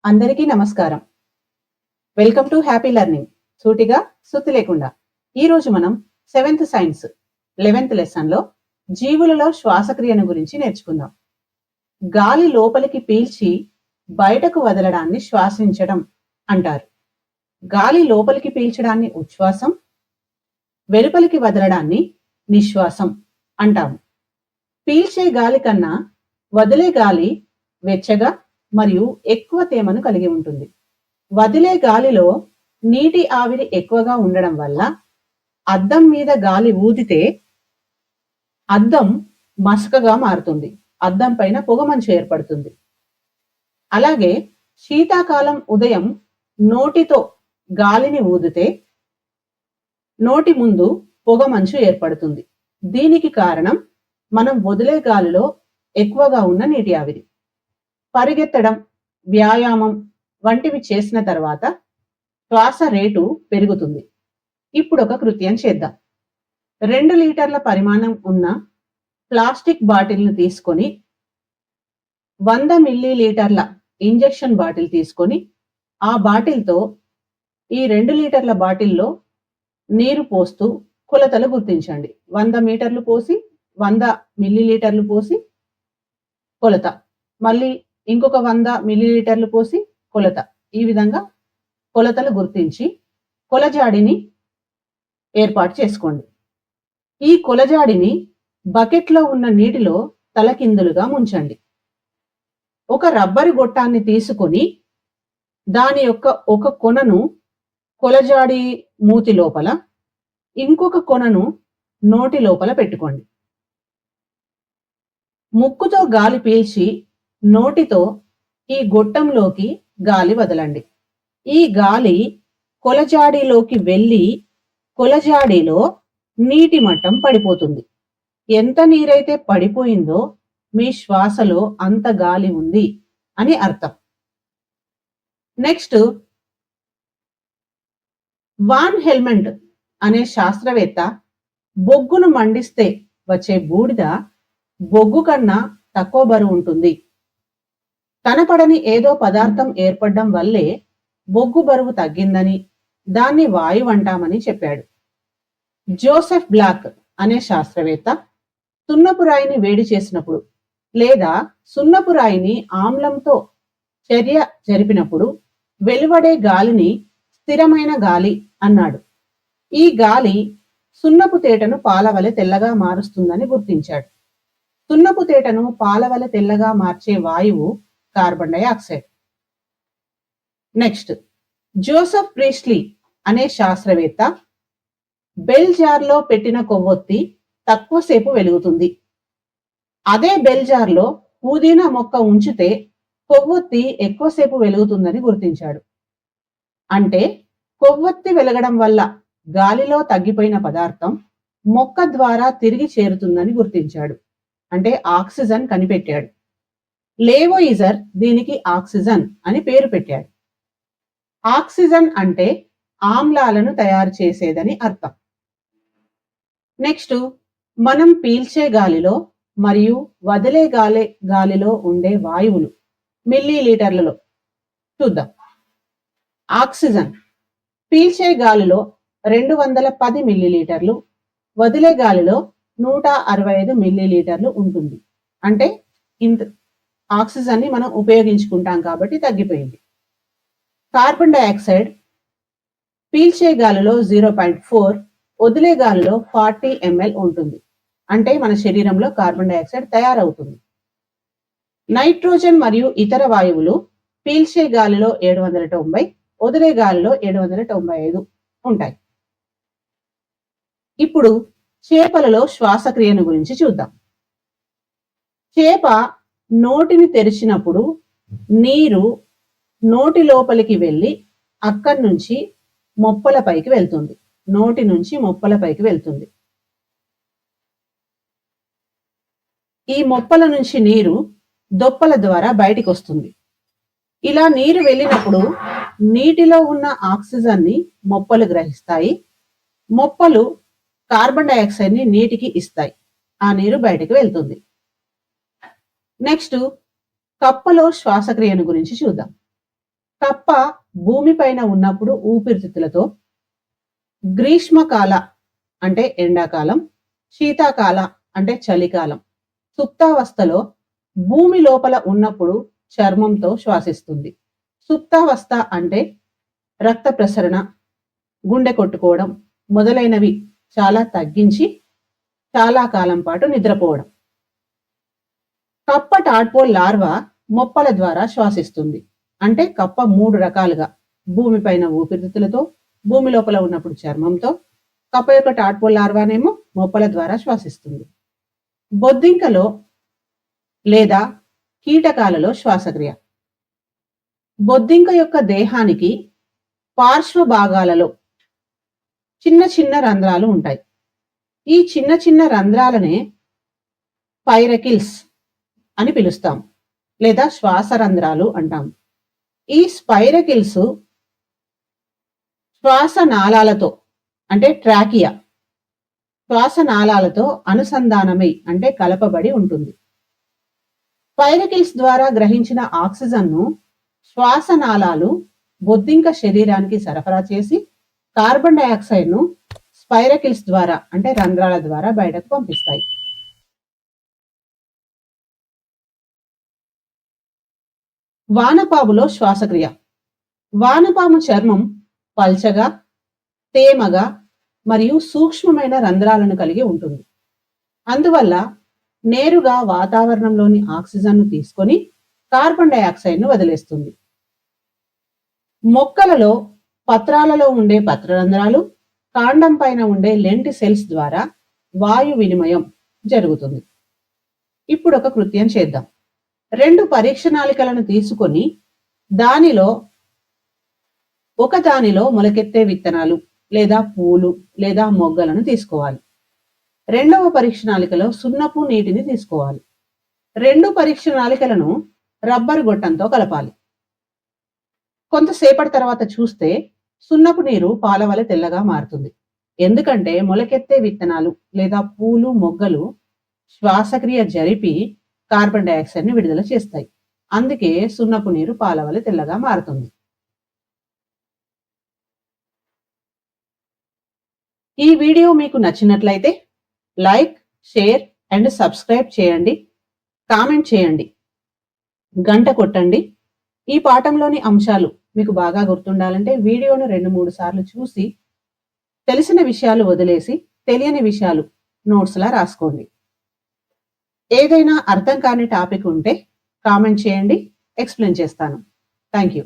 అందరికీ నమస్కారం. Welcome to happy learning. సూటిగా సుత్తి లేకుండా. ఈరోజు మనం 7th సైన్స్ 11th లెసన్లో జీవులలో శ్వాసక్రియను గురించి నేర్చుకుందాం. గాలి లోపలికి పీల్చి బయటకు వదలడాన్ని శ్వాసించడం అంటారు. గాలి లోపలికి పీల్చడాన్ని ఉచ్ఛ్వాసం, వెలుపలికి వదలడాన్ని నిశ్వాసం అంటాము. పీల్చే గాలి కన్నా వదిలే గాలి వెచ్చగా మరియు ఎక్కువ తేమను కలిగి ఉంటుంది. వదిలే గాలిలో నీటి ఆవిరి ఎక్కువగా ఉండడం వల్ల అద్దం మీద గాలి ఊదితే అద్దం మసకగా మారుతుంది. అద్దం పైన పొగమంచు ఏర్పడుతుంది. అలాగే శీతాకాలం ఉదయం నోటితో గాలిని ఊదితే నోటి ముందు పొగమంచు ఏర్పడుతుంది. దీనికి కారణం మనం వదిలే గాలిలో ఎక్కువగా ఉన్న నీటి ఆవిరి. పరిగెత్తడం, వ్యాయామం వంటివి చేసిన తర్వాత శ్వాస రేటు పెరుగుతుంది. ఇప్పుడు ఒక కృత్యం చేద్దాం. 2 లీటర్ల పరిమాణం ఉన్న ప్లాస్టిక్ బాటిల్ను తీసుకొని 100 మిల్లీలీటర్ల ఇంజెక్షన్ బాటిల్ తీసుకొని ఆ బాటిల్తో ఈ 2 లీటర్ల బాటిల్లో నీరు పోస్తూ కొలతలు గుర్తించండి. 100 మీటర్లు పోసి 100 మిల్లీలీటర్లు పోసి కొలత, మళ్ళీ ఇంకొక 100 మిల్లీలీటర్లు పోసి కొలత. ఈ విధంగా కొలతలు గుర్తించి కొలజాడిని ఏర్పాటు చేసుకోండి. ఈ కొలజాడిని బకెట్లో ఉన్న నీటిలో తలకిందులుగా ముంచండి. ఒక రబ్బరు గొట్టాన్ని తీసుకొని దాని యొక్క ఒక కొనను కొలజాడి మూతి లోపల, ఇంకొక కొనను నోటి లోపల పెట్టుకోండి. ముక్కుతో గాలి పీల్చి నోటితో ఈ గొట్టంలోకి గాలి వదలండి. ఈ గాలి కొలజాడిలోకి వెళ్ళి కొలజాడిలో నీటి మట్టం పడిపోతుంది. ఎంత నీరైతే పడిపోయిందో మీ శ్వాసలో అంత గాలి ఉంది అని అర్థం. నెక్స్ట్, వాన్ హెల్మెంట్ అనే శాస్త్రవేత్త బొగ్గును మండిస్తే వచ్చే బూడిద బొగ్గు కన్నా తక్కువ బరువు ఉంటుంది. కనపడని ఏదో పదార్థం ఏర్పడడం వల్లే బొగ్గు బరువు తగ్గిందని, దాన్ని వాయువు అంటామని చెప్పాడు. జోసెఫ్ బ్లాక్ అనే శాస్త్రవేత్త సున్నపు రాయిని వేడి చేసినప్పుడు లేదా సున్నపు రాయిని ఆమ్లంతో చర్య జరిపినప్పుడు వెలువడే గాలిని స్థిరమైన గాలి అన్నాడు. ఈ గాలి సున్నపు తేటను పాలవలె తెల్లగా మారుస్తుందని గుర్తించాడు. సున్నపు తేటను పాలవలె తెల్లగా మార్చే వాయువు carbon dioxide. Next, Joseph priestly అనే శాస్త్రవేత్త బెల్ జార్లో పెట్టిన కొవ్వొత్తి తక్కువసేపు వెలుగుతుంది. అదే బెల్ జార్లో పుదీనా మొక్క ఉంచితే కొవ్వొత్తి ఎక్కువసేపు వెలుగుతుందని గుర్తించాడు. అంటే కొవ్వొత్తి వెలగడం వల్ల గాలిలో తగ్గిపోయిన పదార్థం మొక్క ద్వారా తిరిగి చేరుతుందని గుర్తించాడు. అంటే ఆక్సిజన్ కనిపెట్టాడు. లేవోయిజర్ దీనికి ఆక్సిజన్ అని పేరు పెట్టాడు. ఆక్సిజన్ అంటే ఆమ్లాలను తయారు చేసేదని అర్థం. నెక్స్ట్, మనం పీల్చే గాలిలో మరియు వదిలే గాలిలో ఉండే వాయువులు మిల్లీలీటర్లలో చూద్దాం. ఆక్సిజన్ పీల్చే గాలిలో 210 మిల్లీలీటర్లు, వదిలే గాలిలో 165 మిల్లీలీటర్లు ఉంటుంది. అంటే ఇంత ఆక్సిజన్ ని మనం ఉపయోగించుకుంటాం కాబట్టి తగ్గిపోయింది. కార్బన్ డైఆక్సైడ్ పీల్చే గాలిలో 0.4, వదిలే గాలిలో 40 ml ఉంటుంది. అంటే మన శరీరంలో కార్బన్ డైఆక్సైడ్ తయారవుతుంది. నైట్రోజన్ మరియు ఇతర వాయువులు పీల్చే గాలిలో 790, వదిలే గాలిలో 795 ఉంటాయి. ఇప్పుడు చేపలలో శ్వాసక్రియను గురించి చూద్దాం. చేప నోటిని తెరిచినప్పుడు నీరు నోటి లోపలికి వెళ్ళి అక్కడి నుంచి మొప్పల పైకి వెళ్తుంది. నోటి నుంచి మొప్పల పైకి వెళ్తుంది. ఈ మొప్పల నుంచి నీరు దొప్పల ద్వారా బయటికి వస్తుంది. ఇలా నీరు వెళ్ళినప్పుడు నీటిలో ఉన్న ఆక్సిజన్ ని మొప్పలు గ్రహిస్తాయి. మొప్పలు కార్బన్ డైఆక్సైడ్ ని నీటికి ఇస్తాయి. ఆ నీరు బయటికి వెళ్తుంది. నెక్స్ట్, కప్పలో శ్వాసక్రియను గురించి చూద్దాం. కప్ప భూమిపైన ఉన్నప్పుడు ఊపిరితిత్తులతో, గ్రీష్మకాల అంటే ఎండాకాలం, శీతాకాల అంటే చలికాలం, సుప్తావస్థలో భూమి లోపల ఉన్నప్పుడు చర్మంతో శ్వాసిస్తుంది. సుప్తావస్థ అంటే రక్త ప్రసరణ, గుండె కొట్టుకోవడం మొదలైనవి చాలా తగ్గించి చాలా కాలం పాటు నిద్రపోవడం. కప్ప టాడ్పోల్ లార్వా మొప్పల ద్వారా శ్వాసిస్తుంది. అంటే కప్ప 3 రకాలుగా, భూమిపైన ఊపిరితిత్తులతో, భూమి లోపల ఉన్నప్పుడు చర్మంతో, కప్ప యొక్క టాడ్పోల్ లార్వానేమో మొప్పల ద్వారా శ్వాసిస్తుంది. బొద్దింకలో లేదా కీటకాలలో శ్వాసక్రియ. బొద్దింక యొక్క దేహానికి పార్శ్వ భాగాలలో చిన్న చిన్న రంధ్రాలు ఉంటాయి. ఈ చిన్న చిన్న రంధ్రాలనే స్పైరకిల్స్ అని పిలుస్తాం, లేదా శ్వాస రంధ్రాలు అంటాం. ఈ స్పైరకిల్స్ శ్వాసనాళాలతో అంటే ట్రాకియా, శ్వాసనాళాలతో అనుసంధానమై అంటే కలపబడి ఉంటుంది. స్పైరకిల్స్ ద్వారా గ్రహించిన ఆక్సిజన్ను శ్వాసనాళాలు బొద్దింక శరీరానికి సరఫరా చేసి కార్బన్ డయాక్సైడ్ ను స్పైరకిల్స్ ద్వారా అంటే రంధ్రాల ద్వారా బయటకు పంపిస్తాయి. వానపాములో శ్వాసక్రియ. వానపాము చర్మం పల్చగా, తేమగా మరియు సూక్ష్మమైన రంధ్రాలను కలిగి ఉంటుంది. అందువల్ల నేరుగా వాతావరణంలోని ఆక్సిజన్ను తీసుకొని కార్బన్ డయాక్సైడ్ను వదిలేస్తుంది. మొక్కలలో పత్రాలలో ఉండే పత్రరంధ్రాలు, కాండం పైన ఉండే లెంటి సెల్స్ ద్వారా వాయు వినిమయం జరుగుతుంది. ఇప్పుడు ఒక కృత్యం చేద్దాం. 2 పరీక్ష నాళికలను తీసుకొని ఒకదానిలో మొలకెత్తే విత్తనాలు లేదా పూలు లేదా మొగ్గలను తీసుకోవాలి. రెండవ పరీక్ష నాళికలో సున్నపు నీటిని తీసుకోవాలి. 2 పరీక్ష నాళికలను రబ్బరు గొట్టంతో కలపాలి. కొంతసేపటి తర్వాత చూస్తే సున్నపు నీరు పాల వలె తెల్లగా మారుతుంది. ఎందుకంటే మొలకెత్తే విత్తనాలు లేదా పూలు మొగ్గలు శ్వాసక్రియ జరిపి కార్బన్ డయాక్సైడ్ ని విడుదల చేస్తాయి. అందుకే సున్నపు నీరు పాల వలె తెల్లగా మారుతుంది. ఈ వీడియో మీకు నచ్చినట్లయితే లైక్, షేర్ అండ్ సబ్స్క్రైబ్ చేయండి. కామెంట్ చేయండి, గంట కొట్టండి. ఈ పాఠంలోని అంశాలు మీకు బాగా గుర్తుండాలంటే వీడియోను 2-3 సార్లు చూసి తెలిసిన విషయాలు వదిలేసి తెలియని విషయాలు నోట్స్లా రాసుకోండి. ఏదైనా అర్థం కాని టాపిక్ ఉంటే కామెంట్ చేయండి, ఎక్స్ప్లెయిన్ చేస్తాను. Thank you.